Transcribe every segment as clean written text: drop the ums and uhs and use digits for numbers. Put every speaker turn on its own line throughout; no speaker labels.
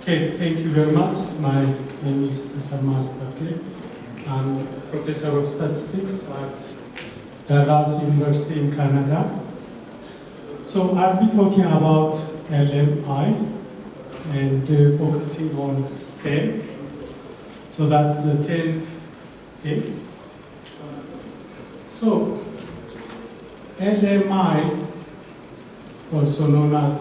Okay, thank you very much. My name is Tessema Astatkie. I'm Professor of Statistics at Dallas University in Canada. So I'll be talking about LMI and focusing on STEM. So that's the 10th thing. So LMI, also known as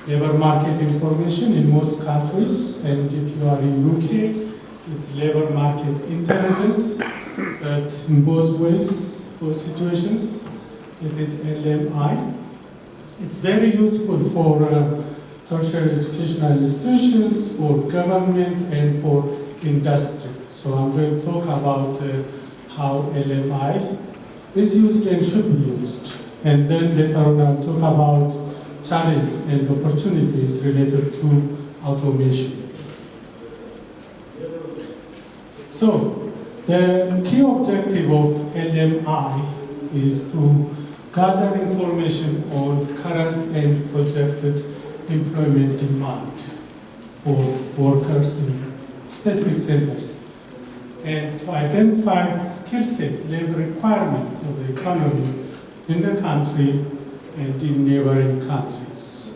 labor market information in most countries, and if you are in UK, it's labor market intelligence, but in both ways, both situations, it is LMI. It's very useful for tertiary educational institutions, for government, and for industry. So I'm going to talk about how LMI is used and should be used. And then later on I'll talk about challenges and opportunities related to automation. So the key objective of LMI is to gather information on current and projected employment demand for workers in specific centers, and to identify skill set level requirements of the economy in the country and in neighboring countries,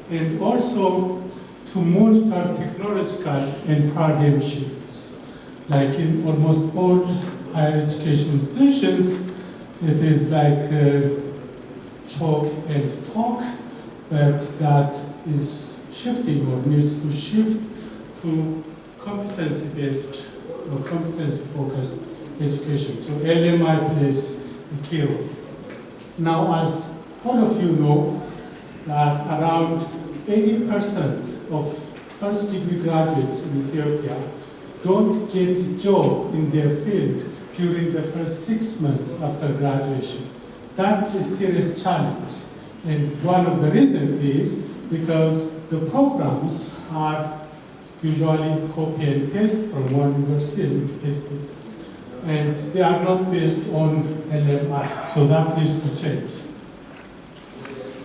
and also to monitor technological and paradigm shifts. Like in almost all higher education institutions, it is like chalk and talk, but that is shifting or needs to shift to competency-based or competency-focused education. So LMI plays a key role. Now, as all of you know, that around 80% of first-degree graduates in Ethiopia don't get a job in their field during the first 6 months after graduation. That's a serious challenge. And one of the reasons is because the programs are usually copy and paste from one university, and they are not based on LMI. So that needs to change.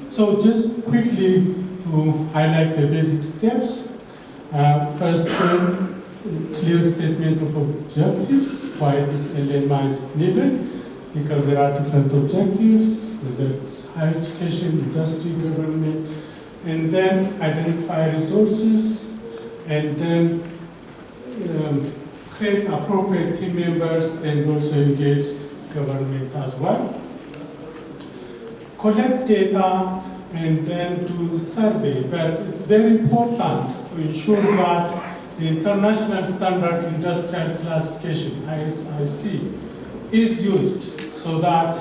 So just quickly to highlight the basic steps. First, clear statement of objectives, why this LMI is needed, because there are different objectives, whether it's higher education, industry, government, and then identify resources, and then create appropriate team members and also engage government as well. Collect data and then do the survey, but it's very important to ensure that the International Standard Industrial Classification, ISIC, is used so that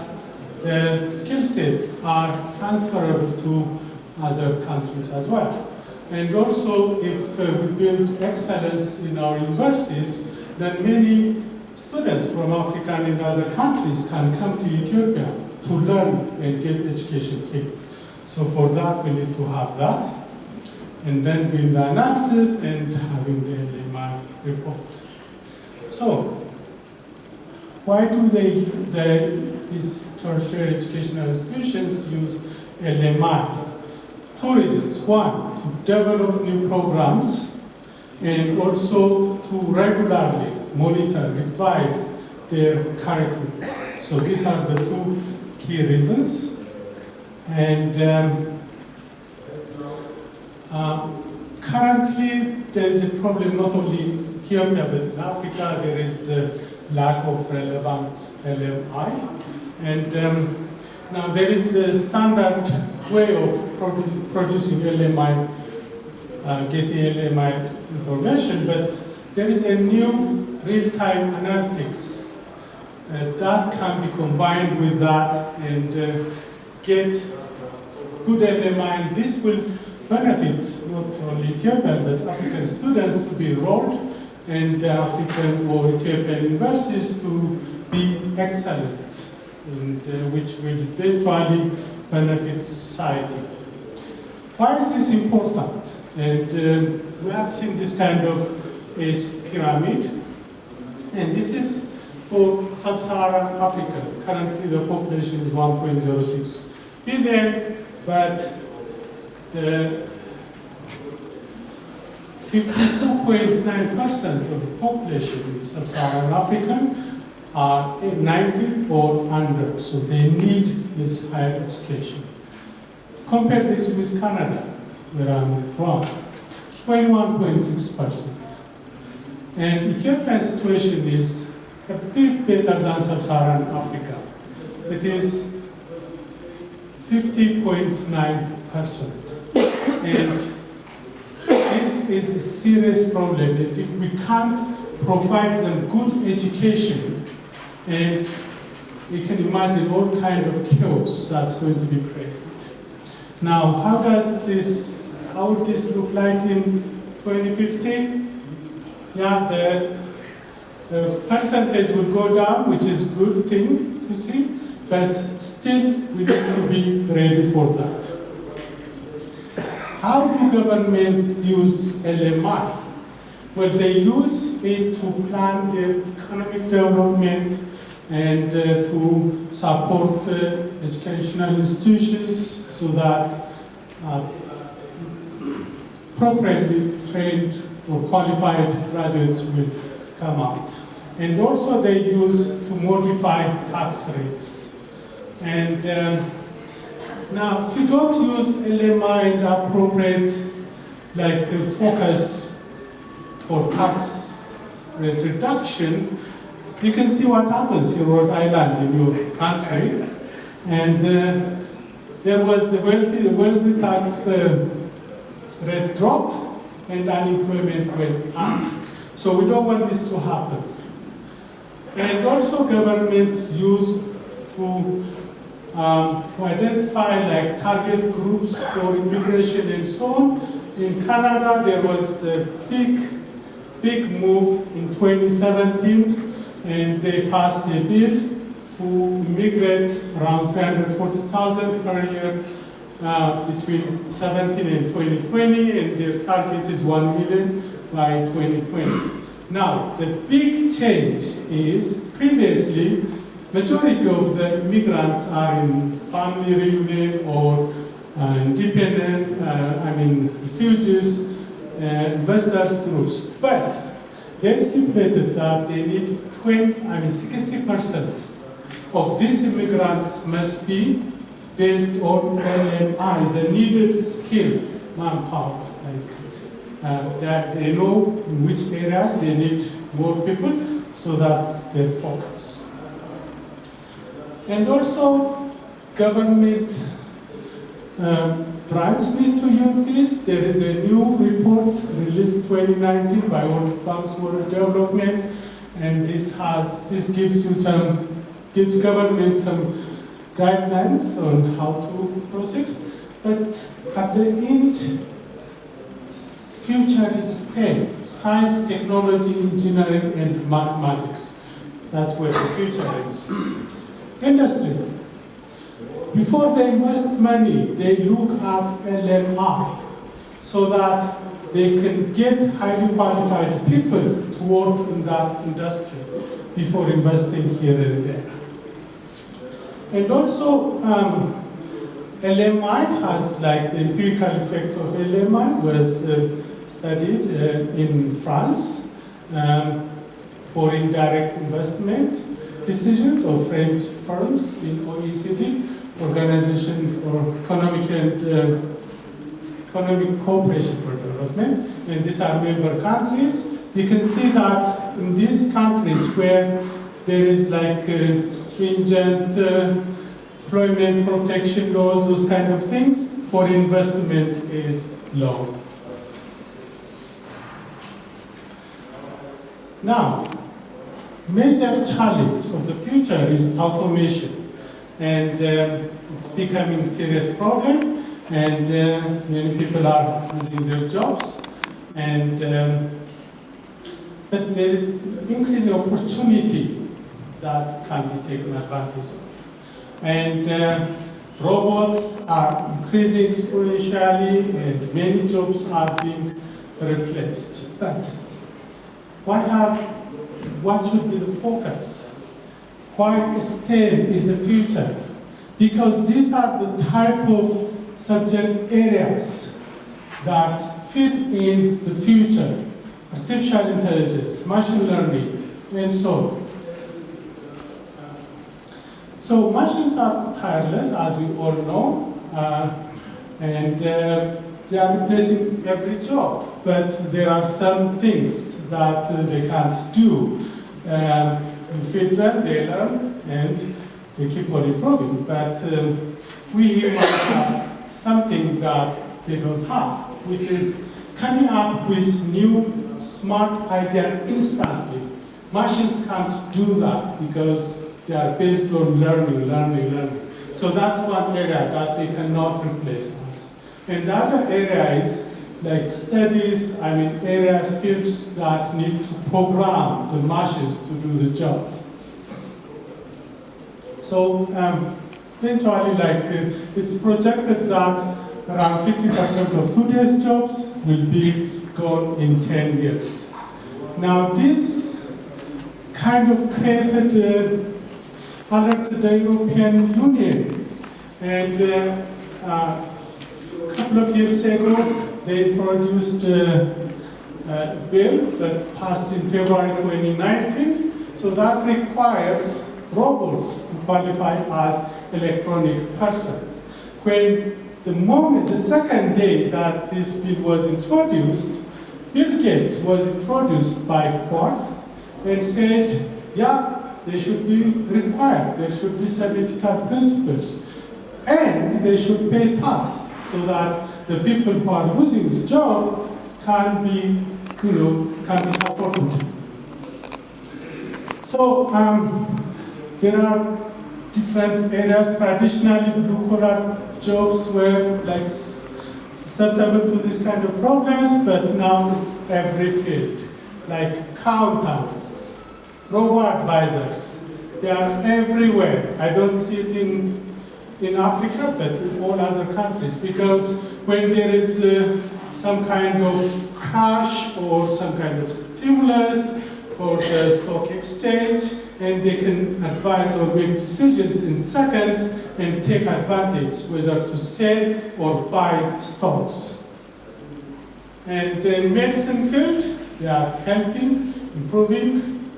the skill sets are transferable to other countries as well. And also, if we build excellence in our universities, then many students from Africa and other countries can come to Ethiopia to learn and get education here. So for that, we need to have that. And then doing the analysis and having the LMI report. So, why do these tertiary educational institutions use LMI? 2 reasons. One, to develop new programs, and also to regularly monitor, revise their curriculum. So these are the 2 key reasons. And currently, there is a problem not only in Ethiopia, but in Africa. There is a lack of relevant LMI. And now there is a standard way of producing LMI, getting LMI information, but there is a new real-time analytics that can be combined with that and get good LMI, and this will benefit not only Ethiopian but African students to be enrolled and African or Ethiopian universities to be excellent, and which will eventually benefit society. Why is this important? And we have seen this kind of age pyramid, and this is for sub-Saharan Africa. Currently the population is 1.06 billion, but the 52.9% of the population in sub-Saharan Africa are 19 or under, so they need this higher education. Compare this with Canada, where I'm from, 21.6%. And Ethiopia's situation is a bit better than sub-Saharan Africa. It is 50.9%. And this is a serious problem. If we can't provide them good education, and you can imagine all kind of chaos that's going to be created. Now, how would this look like in 2050? Yeah, the percentage will go down, which is a good thing to see, but still we need to be ready for that. How do government use LMI? Well, they use it to plan their economic development and to support educational institutions so that appropriately trained or qualified graduates will come out. And also they use to modify tax rates. And now, if you don't use LMI and appropriate focus for tax rate reduction, you can see what happens in Rhode Island in your country. And there was a wealthy tax rate drop and unemployment went up. So we don't want this to happen. And also governments use to identify target groups for immigration and so on. In Canada, there was a big move in 2017, and they passed a bill to immigrate around 340,000 per year between 17 and 2020, and their target is 1 million by 2020. Now, the big change is previously, majority of the immigrants are in family reunion or independent, refugees, investors groups. But they stipulated that they need 60% of these immigrants must be based on LMI, the needed skill, manpower. That they know in which areas they need more people, so that's their focus. And also, government branches need to use this. There is a new report released 2019 by World Bank's World Development, and this gives government some guidelines on how to proceed. But at the end, future is STEM, science, technology, engineering, and mathematics. That's where the future is. Industry. Before they invest money, they look at LMI so that they can get highly qualified people to work in that industry before investing here and there. And also, LMI has, the empirical effects of LMI was studied in France for indirect investment decisions of French firms in OECD, Organization for Economic Cooperation for Development, and these are member countries. You can see that in these countries where there is stringent employment protection laws, those kind of things, for investment is low. Now, major challenge of the future is automation. And it's becoming a serious problem, and many people are losing their jobs. And but there is increasing opportunity that can be taken advantage of. And robots are increasing exponentially, and many jobs are being replaced. But what should be the focus? Why STEM is the future? Because these are the type of subject areas that fit in the future, artificial intelligence, machine learning, and so on. So machines are tireless, as you all know, and they are replacing every job, but there are some things that they can't do. You feed them, they learn, and they keep on improving. But we humans have something that they don't have, which is coming up with new smart ideas instantly. Machines can't do that because they are based on learning. So that's one area that they cannot replace us. And the other area is like studies, areas, fields that need to program the machines to do the job. So eventually, it's projected that around 50% of today's jobs will be gone in 10 years. Now this kind of created alerted the European Union, and a couple of years ago they introduced a bill that passed in February 2019, so that requires robots to qualify as electronic person. When the second day that this bill was introduced, Bill Gates was introduced by court and said, yeah, they should be required, there should be some ethical principles, and they should pay tax so that the people who are losing the job can be supported. So there are different areas. Traditionally, blue-collar jobs were susceptible to this kind of problems, but now it's every field, like accountants, robo-advisors. They are everywhere. I don't see it in Africa, but in all other countries, because when there is some kind of crash or some kind of stimulus for the stock exchange, and they can advise or make decisions in seconds and take advantage whether to sell or buy stocks. And in medicine field, they are helping, improving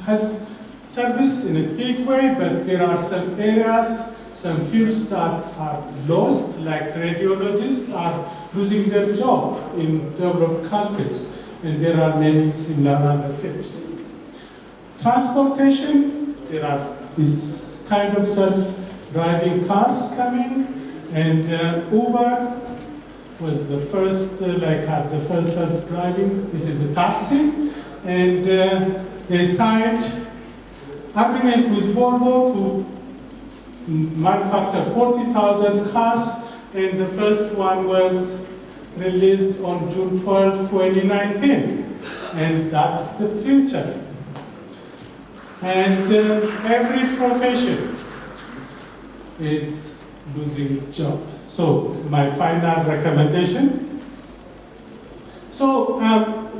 health service in a big way, but there are some areas, some fields that are lost, like radiologists are losing their job in developed countries, and there are many similar other fields. Transportation, there are this kind of self-driving cars coming, and Uber was the first, had the first self-driving. This is a taxi, and they signed agreement with Volvo to manufacture 40,000 cars, and the first one was released on June 12, 2019, and that's the future. And every profession is losing job. So my final recommendation. So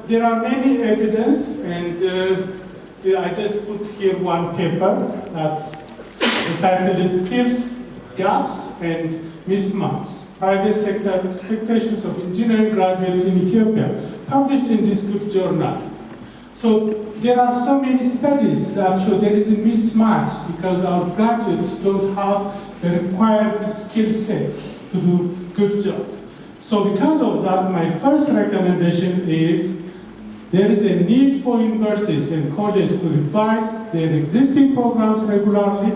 there are many evidence, and I just put here one paper that the title is Skills, Gaps, and Mismatch. Private sector expectations of engineering graduates in Ethiopia, published in this good journal. So there are so many studies that show there is a mismatch because our graduates don't have the required skill sets to do good job. So because of that, my first recommendation is there is a need for universities and colleges to revise their existing programs regularly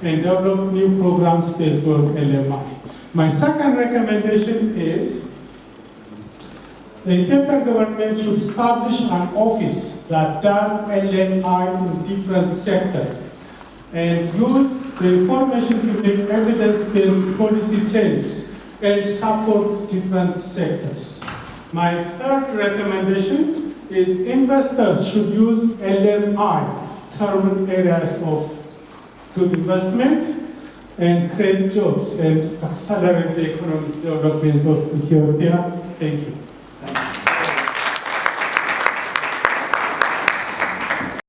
and develop new programs based on LMI. My second recommendation is the Ethiopian government should establish an office that does LMI in different sectors and use the information to make evidence-based policy changes and support different sectors. My third recommendation is investors should use LMI to determine areas of good investment and create jobs and accelerate the economic development of Ethiopia. Thank you.